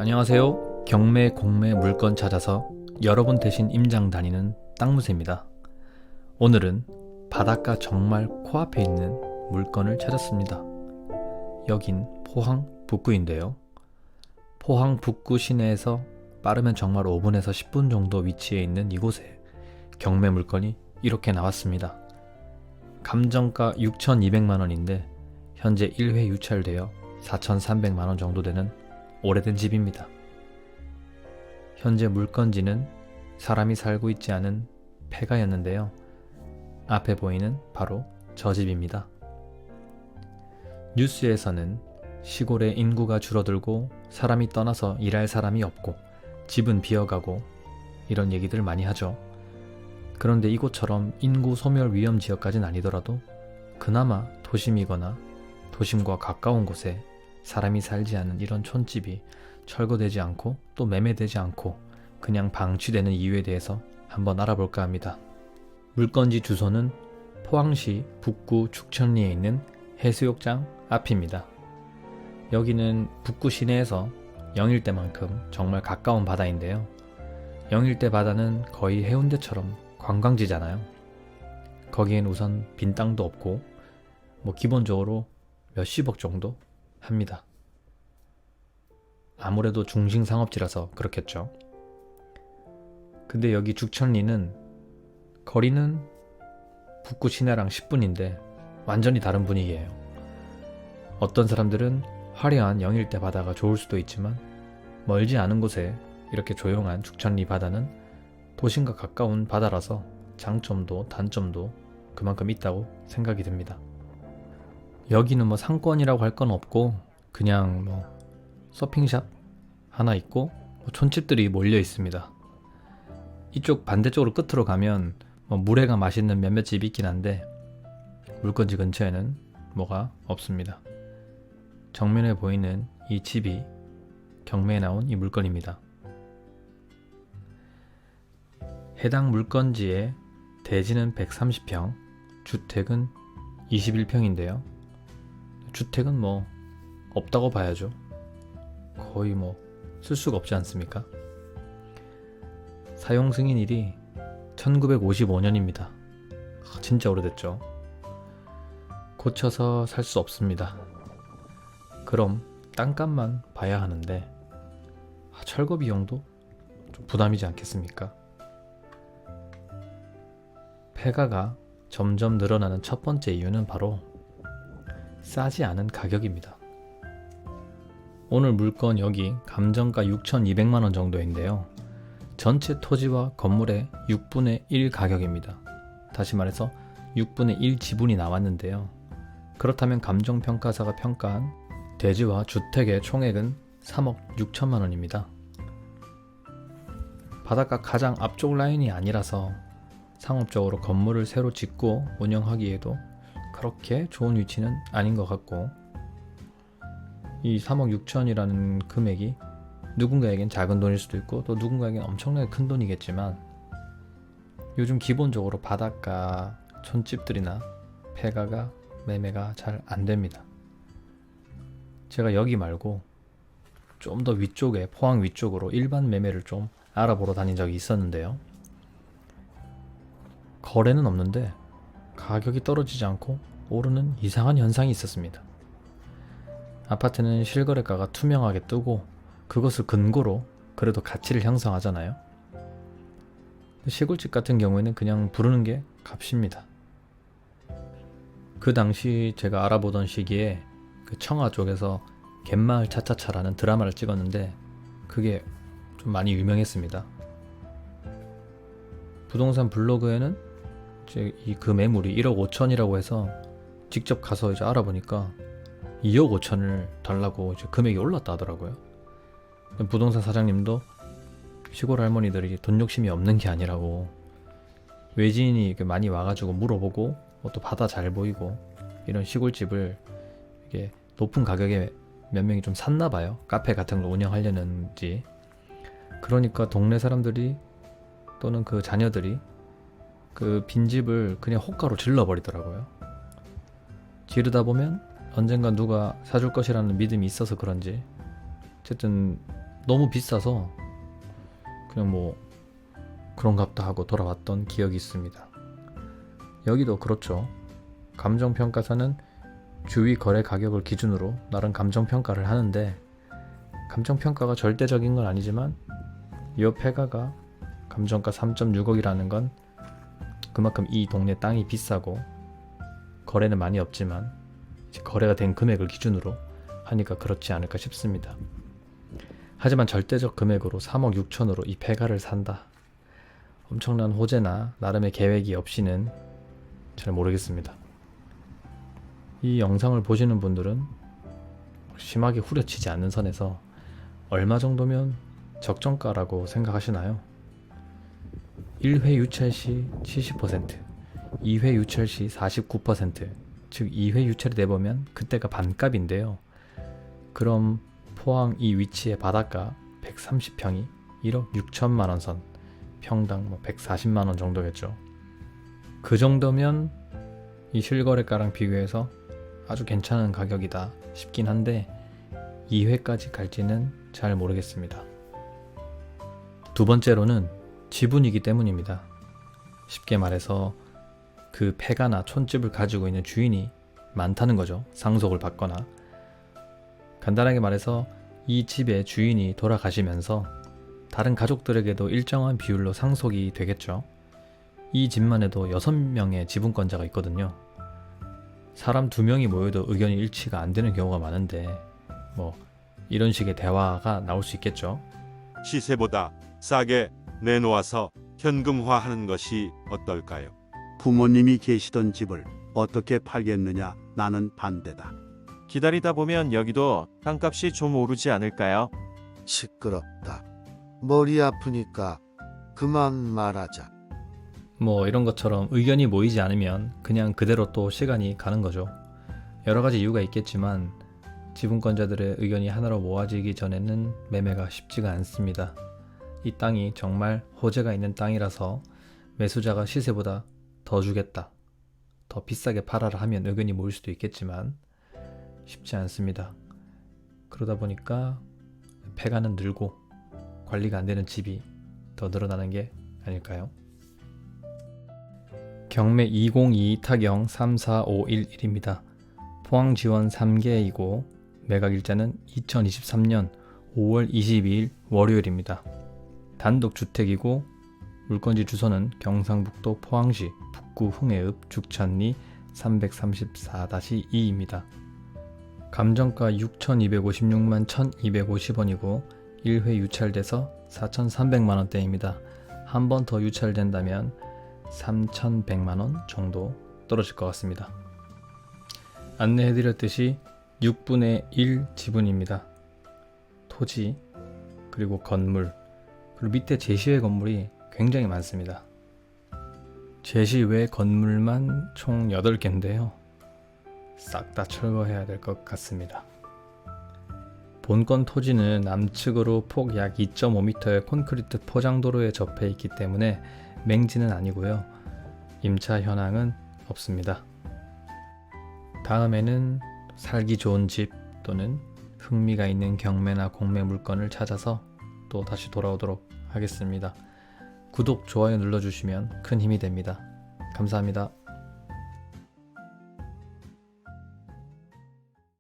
안녕하세요. 경매, 공매 물건 찾아서 여러분 대신 임장 다니는 땅무새입니다. 오늘은 바닷가 정말 코앞에 있는 물건을 찾았습니다. 여긴 포항 북구인데요. 포항 북구 시내에서 빠르면 정말 5분에서 10분 정도 위치해 있는 이곳에 경매 물건이 이렇게 나왔습니다. 감정가 6,200만원인데 현재 1회 유찰되어 4,300만원 정도 되는 오래된 집입니다. 현재 물건지는 사람이 살고 있지 않은 폐가였는데요. 앞에 보이는 바로 저 집입니다. 뉴스에서는 시골의 인구가 줄어들고 사람이 떠나서 일할 사람이 없고 집은 비어가고 이런 얘기들 많이 하죠. 그런데 이곳처럼 인구 소멸 위험 지역까지는 아니더라도 그나마 도심이거나 도심과 가까운 곳에 사람이 살지 않은 이런 촌집이 철거되지 않고 또 매매되지 않고 그냥 방치되는 이유에 대해서 한번 알아볼까 합니다. 물건지 주소는 포항시 북구 죽천리에 있는 해수욕장 앞입니다. 여기는 북구 시내에서 영일대만큼 정말 가까운 바다인데요. 영일대 바다는 거의 해운대처럼 관광지잖아요. 거기엔 우선 빈 땅도 없고 기본적으로 몇십억 정도 합니다. 아무래도 중심상업지라서 그렇겠죠. 근데 여기 죽천리는 거리는 북구 시내랑 10분인데 완전히 다른 분위기예요. 어떤 사람들은 화려한 영일대 바다가 좋을 수도 있지만 멀지 않은 곳에 이렇게 조용한 죽천리 바다는 도심과 가까운 바다라서 장점도 단점도 그만큼 있다고 생각이 듭니다. 여기는 상권이라고 할 건 없고 그냥 서핑샵 하나 있고 촌집들이 몰려 있습니다. 이쪽 반대쪽으로 끝으로 가면 물회가 맛있는 몇몇 집이 있긴 한데 물건지 근처에는 뭐가 없습니다. 정면에 보이는 이 집이 경매에 나온 이 물건입니다. 해당 물건지의 대지는 130평, 주택은 21평인데요. 주택은 없다고 봐야죠. 거의 쓸 수가 없지 않습니까? 사용 승인일이 1955년입니다. 진짜 오래됐죠. 고쳐서 살 수 없습니다. 그럼 땅값만 봐야 하는데 철거 비용도 좀 부담이지 않겠습니까? 폐가가 점점 늘어나는 첫 번째 이유는 바로 싸지 않은 가격입니다. 오늘 물건 여기 감정가 6,200만원 정도인데요. 전체 토지와 건물의 6분의 1 가격입니다. 다시 말해서 6분의 1 지분이 나왔는데요. 그렇다면 감정평가사가 평가한 대지와 주택의 총액은 3억 6천만원입니다. 바닷가 가장 앞쪽 라인이 아니라서 상업적으로 건물을 새로 짓고 운영하기에도 그렇게 좋은 위치는 아닌 것 같고 이 3억 6천이라는 금액이 누군가에겐 작은 돈일 수도 있고 또 누군가에겐 엄청나게 큰 돈이겠지만 요즘 기본적으로 바닷가 촌집들이나 폐가가 매매가 잘 안됩니다. 제가 여기 말고 좀 더 위쪽에 포항 위쪽으로 일반 매매를 좀 알아보러 다닌 적이 있었는데요. 거래는 없는데 가격이 떨어지지 않고 오르는 이상한 현상이 있었습니다. 아파트는 실거래가가 투명하게 뜨고 그것을 근거로 그래도 가치를 형성하잖아요. 시골집 같은 경우에는 그냥 부르는 게 값입니다. 그 당시 제가 알아보던 시기에 그 청하 쪽에서 갯마을 차차차라는 드라마를 찍었는데 그게 좀 많이 유명했습니다. 부동산 블로그에는 그 매물이 1억 5천이라고 해서 직접 가서 알아보니까 2억 5천을 달라고 금액이 올랐다 하더라고요. 부동산 사장님도 시골 할머니들이 돈 욕심이 없는 게 아니라고 외지인이 많이 와가지고 물어보고 또 바다 잘 보이고 이런 시골집을 이게 높은 가격에 몇 명이 좀 샀나 봐요. 카페 같은 걸 운영하려는지. 그러니까 동네 사람들이 또는 그 자녀들이 그 빈집을 그냥 호가로 질러버리더라고요. 지르다 보면 언젠가 누가 사줄 것이라는 믿음이 있어서 그런지 어쨌든 너무 비싸서 그냥 뭐 그런갑다 하고 돌아왔던 기억이 있습니다. 여기도 그렇죠. 감정평가사는 주위 거래 가격을 기준으로 나름 감정평가를 하는데, 감정평가가 절대적인 건 아니지만 이 폐가가 감정가 3.6억이라는 건 그만큼 이 동네 땅이 비싸고 거래는 많이 없지만 이제 거래가 된 금액을 기준으로 하니까 그렇지 않을까 싶습니다. 하지만 절대적 금액으로 3억 6천으로 이 폐가를 산다. 엄청난 호재나 나름의 계획이 없이는 잘 모르겠습니다. 이 영상을 보시는 분들은 심하게 후려치지 않는 선에서 얼마 정도면 적정가라고 생각하시나요? 1회 유찰 시 70%, 2회 유찰 시 49%, 즉 2회 유찰을 내보면 그때가 반값인데요. 그럼 포항 이 위치의 바닷가 130평이 1억 6천만 원 선, 평당 140만 원 정도겠죠. 그 정도면 이 실거래가랑 비교해서 아주 괜찮은 가격이다 싶긴 한데 2회까지 갈지는 잘 모르겠습니다. 두 번째로는 지분이기 때문입니다. 쉽게 말해서 그 폐가나 촌집을 가지고 있는 주인이 많다는 거죠. 상속을 받거나. 간단하게 말해서 이 집의 주인이 돌아가시면서 다른 가족들에게도 일정한 비율로 상속이 되겠죠. 이 집만 해도 6명의 지분권자가 있거든요. 사람 2명이 모여도 의견이 일치가 안 되는 경우가 많은데 뭐 이런 식의 대화가 나올 수 있겠죠. 시세보다 싸게 내놓아서 현금화하는 것이 어떨까요? 부모님이 계시던 집을 어떻게 팔겠느냐? 나는 반대다. 기다리다 보면 여기도 땅값이 좀 오르지 않을까요? 시끄럽다. 머리 아프니까 그만 말하자. 뭐 이런 것처럼 의견이 모이지 않으면 그냥 그대로 또 시간이 가는 거죠. 여러 가지 이유가 있겠지만 지분권자들의 의견이 하나로 모아지기 전에는 매매가 쉽지가 않습니다. 이 땅이 정말 호재가 있는 땅이라서 매수자가 시세보다 더 주겠다, 더 비싸게 팔아라 하면 의견이 모일 수도 있겠지만 쉽지 않습니다. 그러다 보니까 폐가는 늘고 관리가 안 되는 집이 더 늘어나는 게 아닐까요? 경매 2022 타경 34511입니다. 포항 지원 3개이고 매각 일자는 2023년 5월 22일 월요일입니다. 단독 주택이고 물건지 주소는 경상북도 포항시 북구 흥해읍 죽천리 334-2입니다. 감정가 6,256만 1,250원이고 1회 유찰돼서 4,300만원대입니다. 한 번 더 유찰된다면 3,100만원 정도 떨어질 것 같습니다. 안내해드렸듯이 6분의 1 지분입니다. 토지, 그리고 건물, 그리고 밑에 제시외 건물이 굉장히 많습니다. 제시외 건물만 총 8개인데요. 싹 다 철거해야 될 것 같습니다. 본건 토지는 남측으로 폭 약 2.5m의 콘크리트 포장도로에 접해 있기 때문에 맹지는 아니고요. 임차 현황은 없습니다. 다음에는 살기 좋은 집 또는 흥미가 있는 경매나 공매 물건을 찾아서 또 다시 돌아오도록 하겠습니다. 구독, 좋아요 눌러주시면 큰 힘이 됩니다. 감사합니다.